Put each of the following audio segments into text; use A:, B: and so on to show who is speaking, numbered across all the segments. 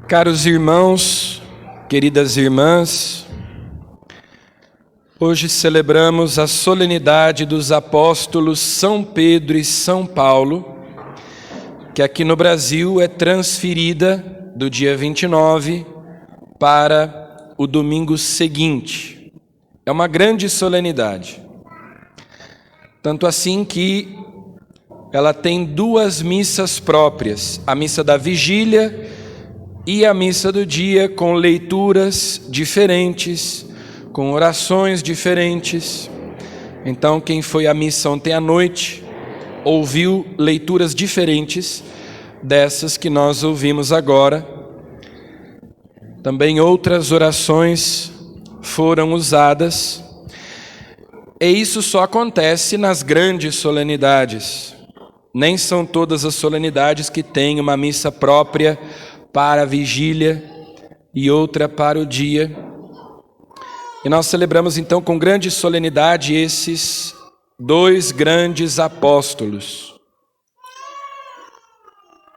A: Caros irmãos, queridas irmãs, hoje celebramos a solenidade dos apóstolos São Pedro e São Paulo, que aqui no Brasil é transferida do dia 29 para o domingo seguinte. É uma grande solenidade, tanto assim que ela tem duas missas próprias, a missa da vigília e a missa do dia, com leituras diferentes, com orações diferentes. Então, quem foi à missa ontem à noite ouviu leituras diferentes dessas que nós ouvimos agora. Também outras orações foram usadas. E isso só acontece nas grandes solenidades. Nem são todas as solenidades que têm uma missa própria para a vigília e outra para o dia. E nós celebramos então com grande solenidade esses dois grandes apóstolos.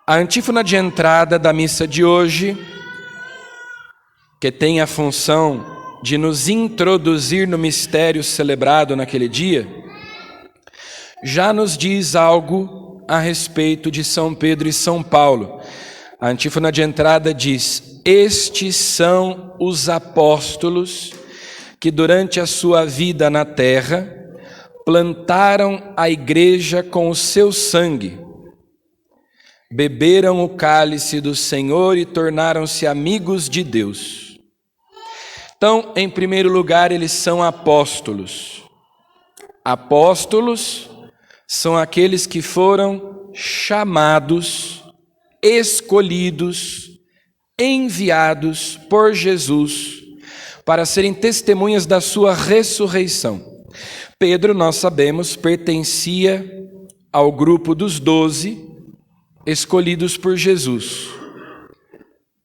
A: A antífona de entrada da missa de hoje, que tem a função de nos introduzir no mistério celebrado naquele dia, já nos diz algo a respeito de São Pedro e São Paulo. A antífona de entrada diz: estes são os apóstolos que durante a sua vida na terra plantaram a igreja com o seu sangue, beberam o cálice do Senhor e tornaram-se amigos de Deus. Então, em primeiro lugar, eles são apóstolos. Apóstolos são aqueles que foram chamados, escolhidos, enviados por Jesus para serem testemunhas da sua ressurreição. Pedro, nós sabemos, pertencia ao grupo dos 12 escolhidos por Jesus,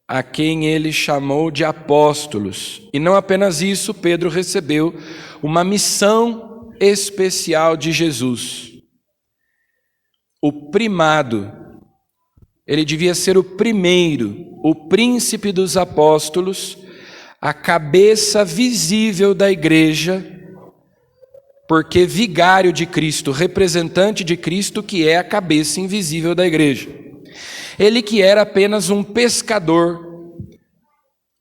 A: a quem ele chamou de apóstolos. E não apenas isso, Pedro recebeu uma missão especial de Jesus, o primado. Ele devia ser o primeiro, o príncipe dos apóstolos, a cabeça visível da igreja, porque vigário de Cristo, representante de Cristo, que é a cabeça invisível da igreja. Ele que era apenas um pescador,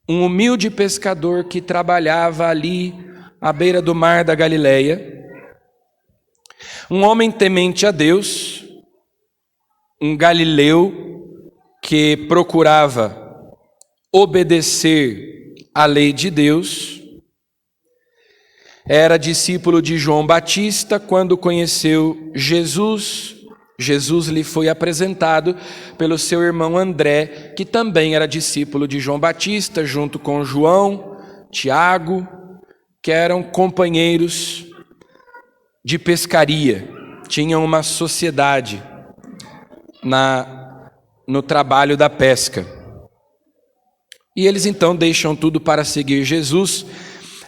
A: um humilde pescador que trabalhava ali à beira do mar da Galileia, um homem temente a Deus, um galileu que procurava obedecer à lei de Deus, era discípulo de João Batista. Quando conheceu Jesus, Jesus lhe foi apresentado pelo seu irmão André, que também era discípulo de João Batista, junto com João, Tiago, que eram companheiros de pescaria, tinham uma sociedade no trabalho da pesca. E eles então deixam tudo para seguir Jesus.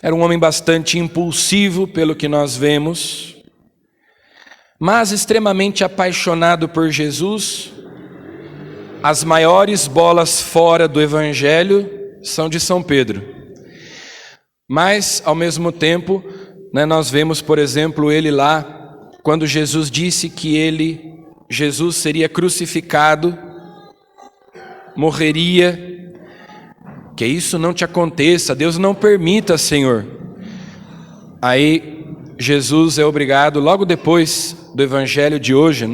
A: Era um homem bastante impulsivo, pelo que nós vemos, mas extremamente apaixonado por Jesus. As maiores bolas fora do Evangelho são de São Pedro. Mas, ao mesmo tempo, nós vemos, por exemplo, ele lá, quando Jesus disse que Jesus seria crucificado, morreria. Que isso não te aconteça, Deus não permita, Senhor. Aí Jesus é obrigado, logo depois do evangelho de hoje,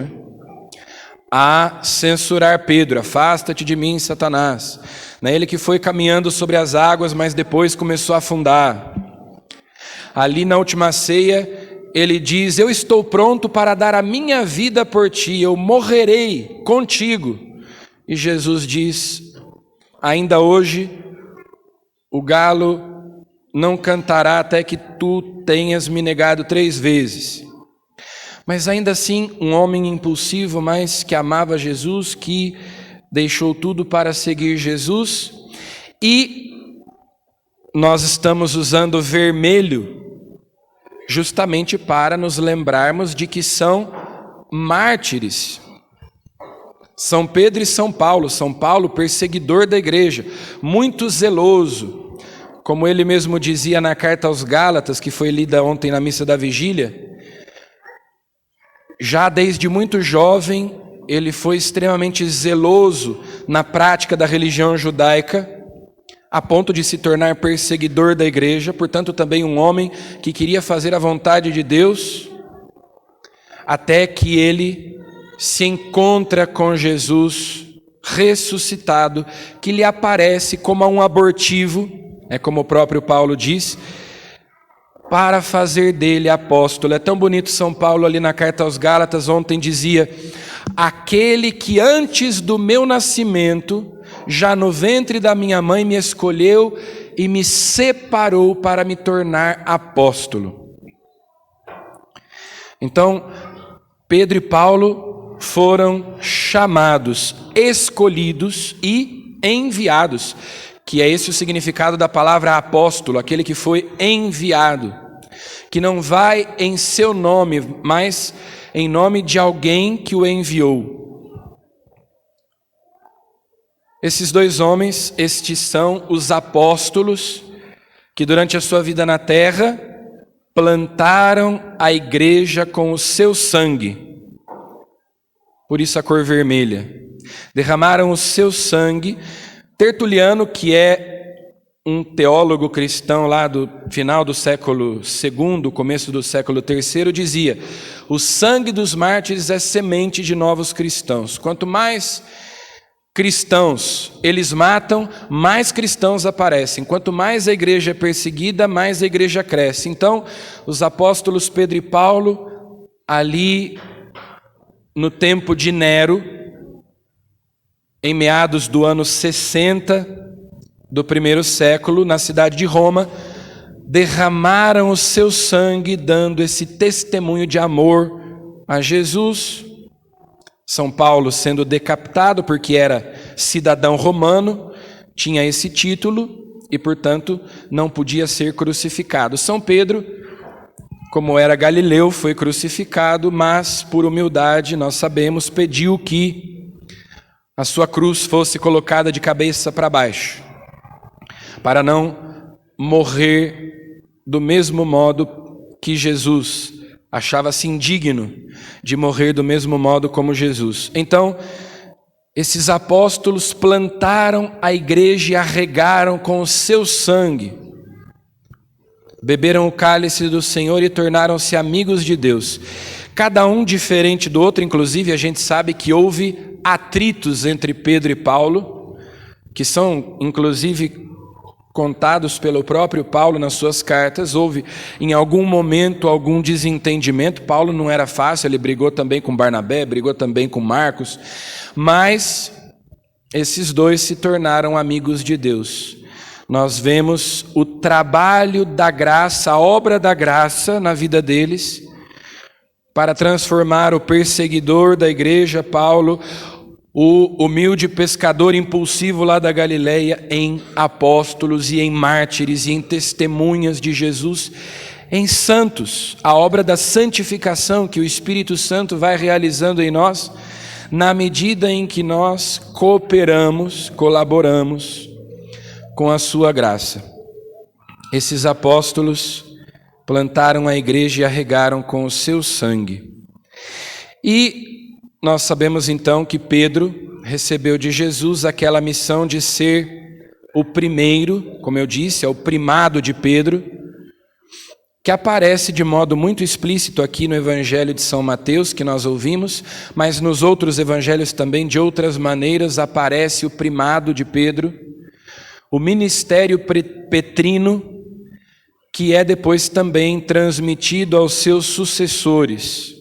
A: a censurar Pedro: afasta-te de mim, Satanás. Ele que foi caminhando sobre as águas, mas depois começou a afundar. Ali na última ceia, ele diz: eu estou pronto para dar a minha vida por ti, eu morrerei contigo. E Jesus diz: ainda hoje o galo não cantará até que tu tenhas me negado 3 vezes. Mas ainda assim, um homem impulsivo, mas que amava Jesus, que deixou tudo para seguir Jesus. E nós estamos usando vermelho justamente para nos lembrarmos de que são mártires. São Pedro e São Paulo perseguidor da igreja, muito zeloso, como ele mesmo dizia na carta aos Gálatas, que foi lida ontem na missa da vigília. Já desde muito jovem, ele foi extremamente zeloso na prática da religião judaica, a ponto de se tornar perseguidor da igreja, portanto também um homem que queria fazer a vontade de Deus, até que ele se encontra com Jesus ressuscitado, que lhe aparece como um abortivo, como o próprio Paulo diz, para fazer dele apóstolo. É tão bonito São Paulo ali na carta aos Gálatas, ontem dizia: aquele que antes do meu nascimento, já no ventre da minha mãe, me escolheu e me separou para me tornar apóstolo. Então, Pedro e Paulo foram chamados, escolhidos e enviados, que é esse o significado da palavra apóstolo, aquele que foi enviado, que não vai em seu nome, mas em nome de alguém que o enviou. Esses dois homens, estes são os apóstolos que durante a sua vida na terra plantaram a igreja com o seu sangue. Por isso a cor vermelha. Derramaram o seu sangue. Tertuliano, que é um teólogo cristão lá do final do século II, começo do século III, dizia: o sangue dos mártires é semente de novos cristãos. Quanto mais cristãos eles matam, mais cristãos aparecem. Quanto mais a igreja é perseguida, mais a igreja cresce. Então, os apóstolos Pedro e Paulo, ali no tempo de Nero, em meados do ano 60 do primeiro século, na cidade de Roma, derramaram o seu sangue, dando esse testemunho de amor a Jesus. São Paulo sendo decapitado porque era cidadão romano, tinha esse título e, portanto, não podia ser crucificado. São Pedro, como era galileu, foi crucificado, mas por humildade, nós sabemos, pediu que a sua cruz fosse colocada de cabeça para baixo, para não morrer do mesmo modo que Jesus, achava-se indigno de morrer do mesmo modo como Jesus. Então, esses apóstolos plantaram a igreja e a regaram com o seu sangue, beberam o cálice do Senhor e tornaram-se amigos de Deus. Cada um diferente do outro, inclusive a gente sabe que houve atritos entre Pedro e Paulo, que são inclusive contados pelo próprio Paulo nas suas cartas. Houve em algum momento algum desentendimento. Paulo não era fácil, ele brigou também com Barnabé, brigou também com Marcos, mas esses dois se tornaram amigos de Deus. Nós vemos o trabalho da graça, a obra da graça na vida deles, para transformar o perseguidor da igreja, Paulo, o humilde pescador impulsivo lá da Galileia, em apóstolos e em mártires e em testemunhas de Jesus, em santos. A obra da santificação que o Espírito Santo vai realizando em nós, na medida em que nós cooperamos, colaboramos com a sua graça. Esses apóstolos plantaram a igreja e a regaram com o seu sangue. E nós sabemos então que Pedro recebeu de Jesus aquela missão de ser o primeiro, como eu disse, é o primado de Pedro, que aparece de modo muito explícito aqui no Evangelho de São Mateus, que nós ouvimos, mas nos outros evangelhos também, de outras maneiras, aparece o primado de Pedro, o ministério petrino, que é depois também transmitido aos seus sucessores.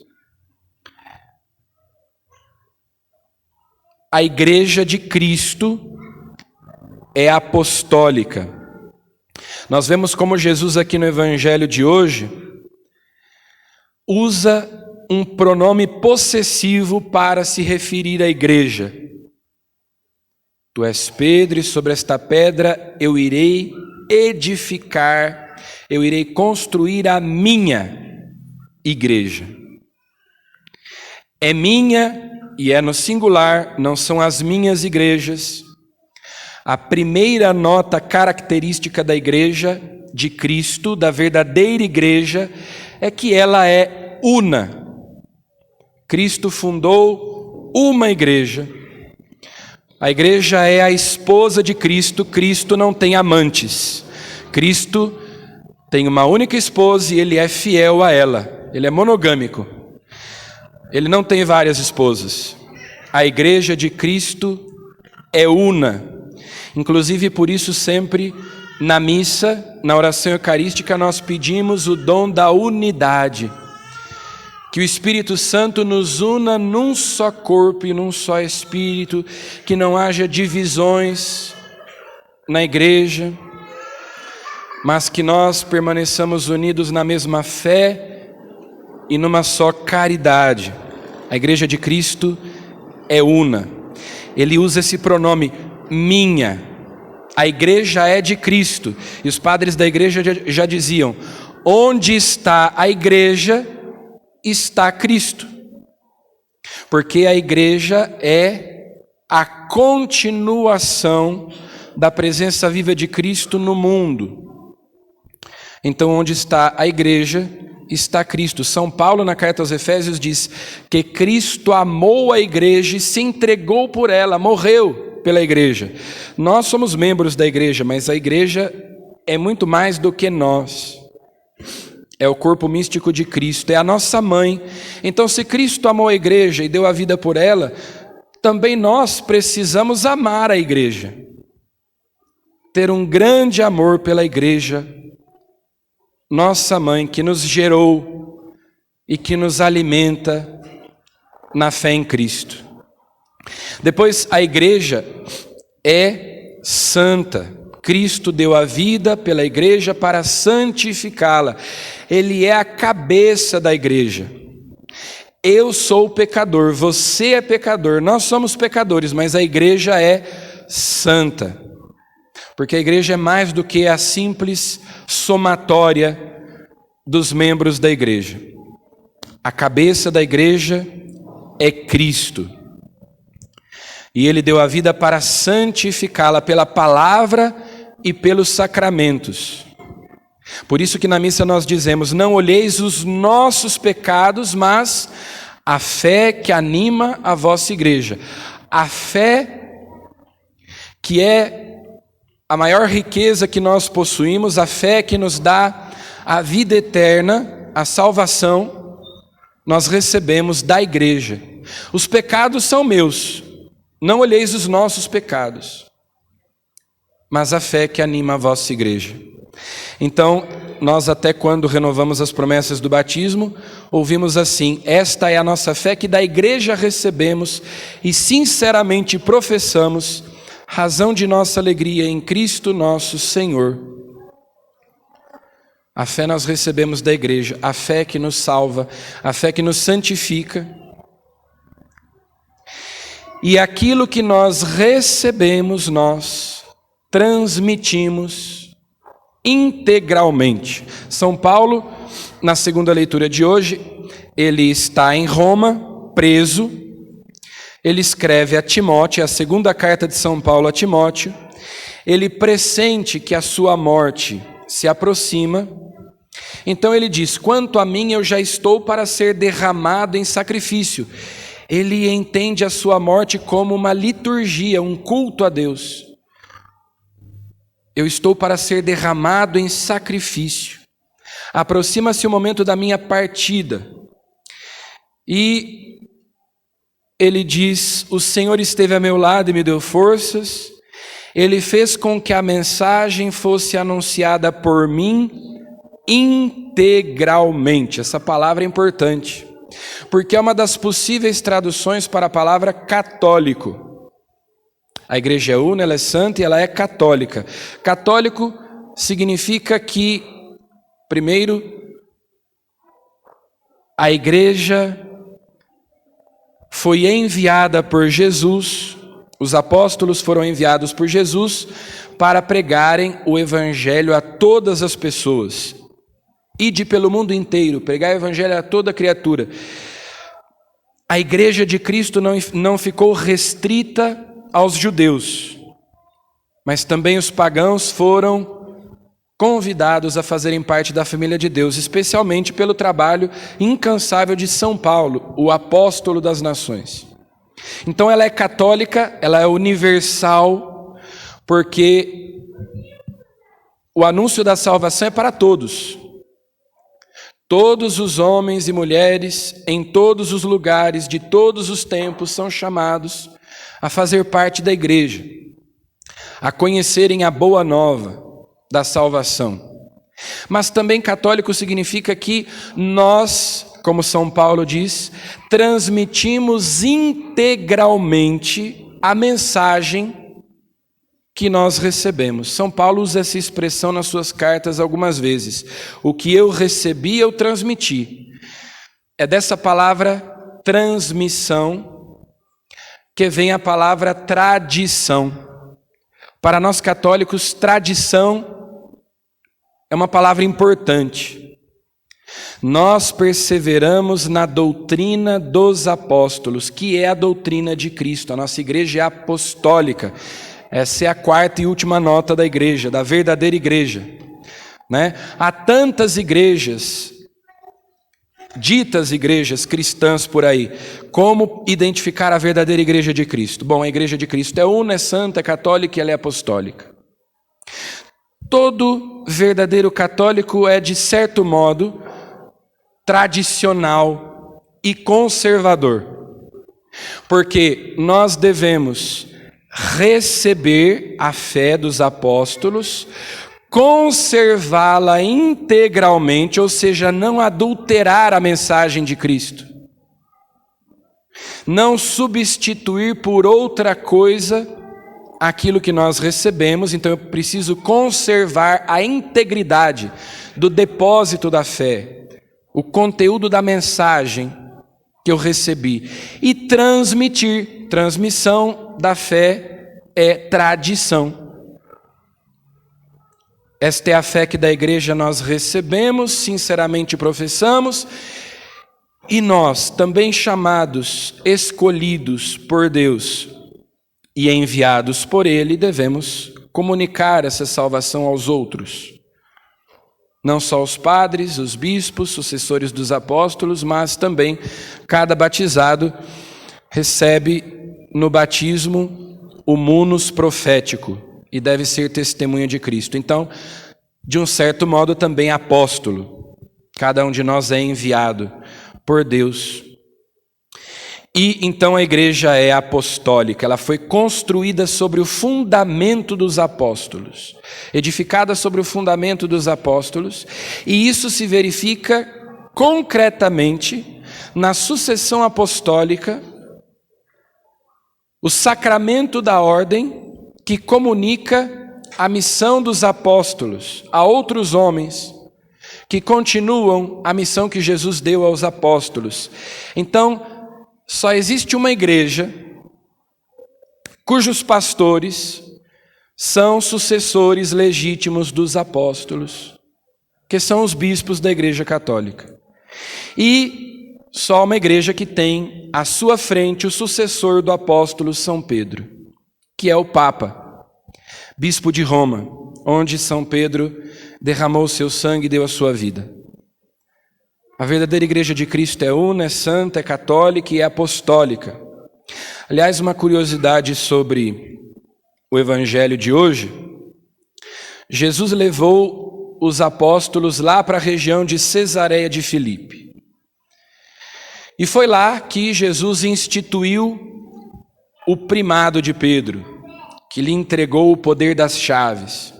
A: A igreja de Cristo é apostólica. Nós vemos como Jesus aqui no evangelho de hoje usa um pronome possessivo para se referir à igreja. Tu és Pedro, e sobre esta pedra eu irei edificar eu irei construir a minha igreja. É minha e é no singular, não são as minhas igrejas. A primeira nota característica da igreja de Cristo, da verdadeira igreja, é que ela é una. Cristo fundou uma igreja. A igreja é a esposa de Cristo. Cristo não tem amantes. Cristo tem uma única esposa e ele é fiel a ela. Ele é monogâmico. Ele não tem várias esposas. A igreja de Cristo é una. Inclusive, por isso, sempre na missa, na oração eucarística, nós pedimos o dom da unidade. Que o Espírito Santo nos una num só corpo e num só Espírito, que não haja divisões na igreja, mas que nós permaneçamos unidos na mesma fé e numa só caridade. A igreja de Cristo é una. Ele usa esse pronome minha. A igreja é de Cristo. E os padres da igreja já diziam: onde está a igreja, está Cristo. Porque a igreja é a continuação da presença viva de Cristo no mundo. Então, onde está a igreja, está Cristo. São Paulo, na carta aos Efésios, diz que Cristo amou a igreja e se entregou por ela, morreu pela igreja. Nós somos membros da igreja, mas a igreja é muito mais do que nós. É o corpo místico de Cristo, é a nossa mãe. Então, se Cristo amou a igreja e deu a vida por ela, também nós precisamos amar a igreja. Ter um grande amor pela igreja, nossa mãe, que nos gerou e que nos alimenta na fé em Cristo. Depois, a igreja é santa. Cristo deu a vida pela igreja para santificá-la. Ele é a cabeça da igreja. Eu sou pecador, você é pecador, nós somos pecadores, mas a igreja é santa. Porque a igreja é mais do que a simples somatória dos membros da igreja. A cabeça da igreja é Cristo. E ele deu a vida para santificá-la pela palavra e pelos sacramentos. Por isso que na missa nós dizemos: não olheis os nossos pecados, mas a fé que anima a vossa igreja. A fé que é a maior riqueza que nós possuímos, a fé que nos dá a vida eterna, a salvação, nós recebemos da igreja. Os pecados são meus. Não olheis os nossos pecados, mas a fé que anima a vossa igreja. Então, nós até quando renovamos as promessas do batismo, ouvimos assim: esta é a nossa fé que da igreja recebemos e sinceramente professamos, razão de nossa alegria em Cristo nosso Senhor. A fé nós recebemos da igreja, a fé que nos salva, a fé que nos santifica. E aquilo que nós recebemos, nós transmitimos integralmente. São Paulo, na segunda leitura de hoje, ele está em Roma, preso. Ele escreve a Timóteo, a segunda carta de São Paulo a Timóteo. Ele pressente que a sua morte se aproxima. Então ele diz: quanto a mim, eu já estou para ser derramado em sacrifício. Ele entende a sua morte como uma liturgia, um culto a Deus. Eu estou para ser derramado em sacrifício. Aproxima-se o momento da minha partida. E ele diz: o Senhor esteve a meu lado e me deu forças. Ele fez com que a mensagem fosse anunciada por mim integralmente. Essa palavra é importante, porque é uma das possíveis traduções para a palavra católico. A igreja é una, ela é santa e ela é católica. Católico significa que, primeiro, a igreja foi enviada por Jesus, os apóstolos foram enviados por Jesus para pregarem o evangelho a todas as pessoas. Ide pelo mundo inteiro, pregar o evangelho a toda criatura. A igreja de Cristo não ficou restrita aos judeus, mas também os pagãos foram convidados a fazerem parte da família de Deus, especialmente pelo trabalho incansável de São Paulo, o apóstolo das nações. Então ela é católica, ela é universal, porque o anúncio da salvação é para todos. Todos os homens e mulheres, em todos os lugares, de todos os tempos, são chamados a fazer parte da igreja, a conhecerem a boa nova da salvação. Mas também católico significa que nós, como São Paulo diz, transmitimos integralmente a mensagem que nós recebemos. São Paulo usa essa expressão nas suas cartas algumas vezes. O que eu recebi, eu transmiti. É dessa palavra transmissão que vem a palavra tradição. Para nós católicos, tradição é uma palavra importante. Nós perseveramos na doutrina dos apóstolos, que é a doutrina de Cristo. A nossa igreja é apostólica. Essa é a quarta e última nota da igreja, da verdadeira igreja, né? Há tantas igrejas, ditas igrejas cristãs por aí. Como identificar a verdadeira igreja de Cristo? Bom, a igreja de Cristo é una, é santa, é católica e ela é apostólica. Todo verdadeiro católico é, de certo modo, tradicional e conservador, porque nós devemos receber a fé dos apóstolos, conservá-la integralmente, ou seja, não adulterar a mensagem de Cristo, não substituir por outra coisa aquilo que nós recebemos. Então eu preciso conservar a integridade do depósito da fé, o conteúdo da mensagem que eu recebi, e transmitir. Transmissão da fé é tradição. Esta é a fé que da igreja nós recebemos, sinceramente professamos, e nós, também chamados, escolhidos por Deus e enviados por Ele, devemos comunicar essa salvação aos outros. Não só os padres, os bispos, sucessores dos apóstolos, mas também cada batizado recebe no batismo o munus profético e deve ser testemunha de Cristo. Então, de um certo modo, também apóstolo. Cada um de nós é enviado por Deus. E então a igreja é apostólica, ela foi construída sobre o fundamento dos apóstolos, edificada sobre o fundamento dos apóstolos, e isso se verifica concretamente na sucessão apostólica, o sacramento da ordem que comunica a missão dos apóstolos a outros homens que continuam a missão que Jesus deu aos apóstolos. Então, só existe uma igreja cujos pastores são sucessores legítimos dos apóstolos, que são os bispos da Igreja Católica. E só uma igreja que tem à sua frente o sucessor do apóstolo São Pedro, que é o Papa, bispo de Roma, onde São Pedro derramou seu sangue e deu a sua vida. A verdadeira igreja de Cristo é una, é santa, é católica e é apostólica. Aliás, uma curiosidade sobre o evangelho de hoje: Jesus levou os apóstolos lá para a região de Cesareia de Filipe. E foi lá que Jesus instituiu o primado de Pedro, que lhe entregou o poder das chaves.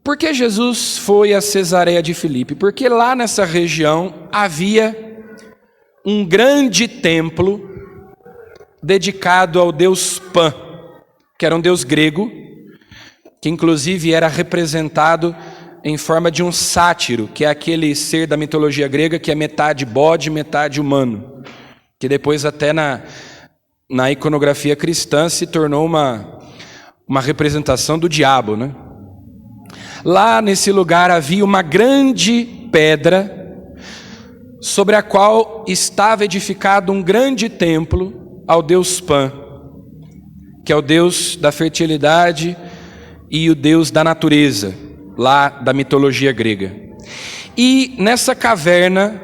A: Por que Jesus foi a Cesareia de Filipe? Porque lá nessa região havia um grande templo dedicado ao deus Pan, que era um deus grego, que inclusive era representado em forma de um sátiro, que é aquele ser da mitologia grega que é metade bode, metade humano, que depois até na iconografia cristã se tornou uma representação do diabo, né? Lá nesse lugar havia uma grande pedra sobre a qual estava edificado um grande templo ao deus Pan, que é o deus da fertilidade e o deus da natureza, lá da mitologia grega. E nessa caverna,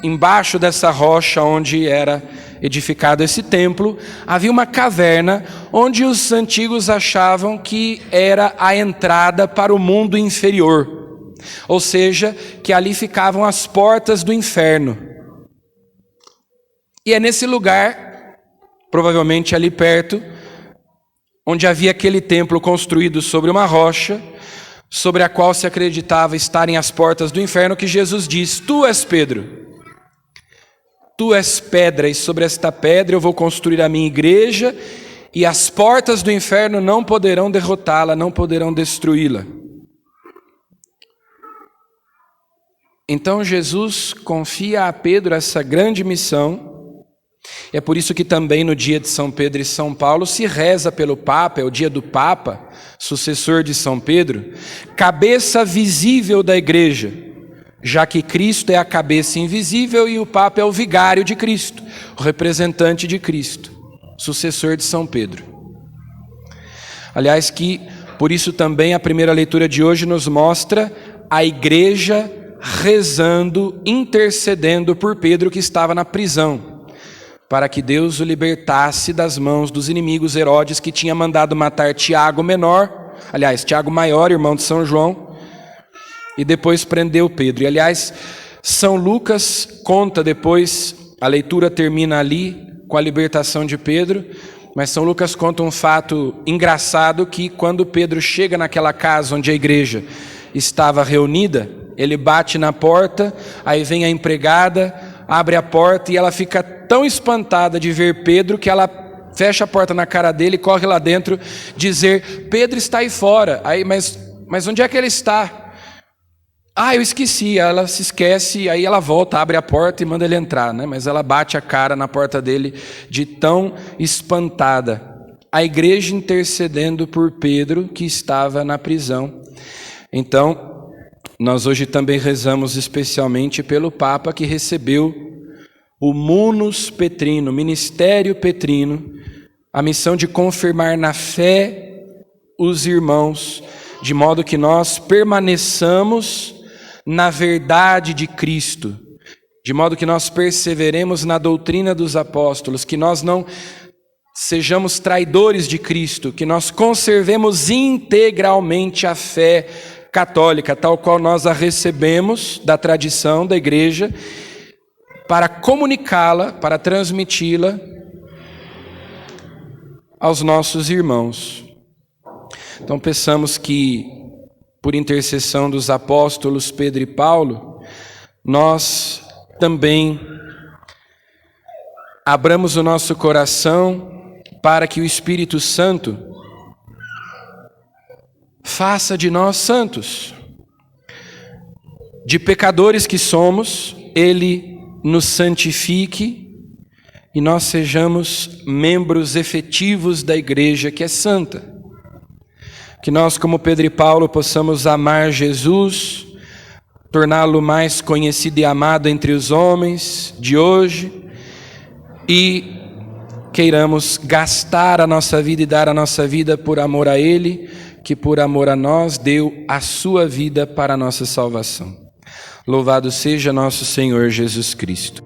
A: embaixo dessa rocha onde era edificado esse templo, havia uma caverna onde os antigos achavam que era a entrada para o mundo inferior, ou seja, que ali ficavam as portas do inferno. E é nesse lugar, provavelmente ali perto, onde havia aquele templo construído sobre uma rocha, sobre a qual se acreditava estarem as portas do inferno, que Jesus diz: Tu és Pedro, tu és pedra, e sobre esta pedra eu vou construir a minha igreja, e as portas do inferno não poderão derrotá-la, não poderão destruí-la. Então Jesus confia a Pedro essa grande missão. É por isso que também no dia de São Pedro e São Paulo se reza pelo Papa, é o dia do Papa, sucessor de São Pedro, cabeça visível da igreja, já que Cristo é a cabeça invisível e o Papa é o vigário de Cristo, o representante de Cristo, sucessor de São Pedro. Aliás, que por isso também a primeira leitura de hoje nos mostra a igreja rezando, intercedendo por Pedro, que estava na prisão, para que Deus o libertasse das mãos dos inimigos. Herodes, que tinha mandado matar Tiago menor, aliás, Tiago maior, irmão de São João, e depois prendeu Pedro. E aliás, São Lucas conta depois, a leitura termina ali com a libertação de Pedro, mas São Lucas conta um fato engraçado, que quando Pedro chega naquela casa onde a igreja estava reunida, ele bate na porta, aí vem a empregada, abre a porta e ela fica tão espantada de ver Pedro que ela fecha a porta na cara dele e corre lá dentro dizer: Pedro está aí fora. Aí, mas onde é que ele está? Eu esqueci. Ela se esquece, aí ela volta, abre a porta e manda ele entrar, né? Mas ela bate a cara na porta dele de tão espantada. A igreja intercedendo por Pedro, que estava na prisão. Então, nós hoje também rezamos especialmente pelo Papa, que recebeu o munus petrino, ministério petrino, a missão de confirmar na fé os irmãos, de modo que nós permaneçamos na verdade de Cristo, de modo que nós perseveremos na doutrina dos apóstolos, que nós não sejamos traidores de Cristo, que nós conservemos integralmente a fé católica, tal qual nós a recebemos da tradição da igreja, para comunicá-la, para transmiti-la aos nossos irmãos. Então peçamos que, por intercessão dos apóstolos Pedro e Paulo, nós também abramos o nosso coração para que o Espírito Santo faça de nós santos. De pecadores que somos, Ele nos santifique e nós sejamos membros efetivos da igreja que é santa. Que nós, como Pedro e Paulo, possamos amar Jesus, torná-lo mais conhecido e amado entre os homens de hoje, e queiramos gastar a nossa vida e dar a nossa vida por amor a Ele, que por amor a nós deu a sua vida para a nossa salvação. Louvado seja nosso Senhor Jesus Cristo.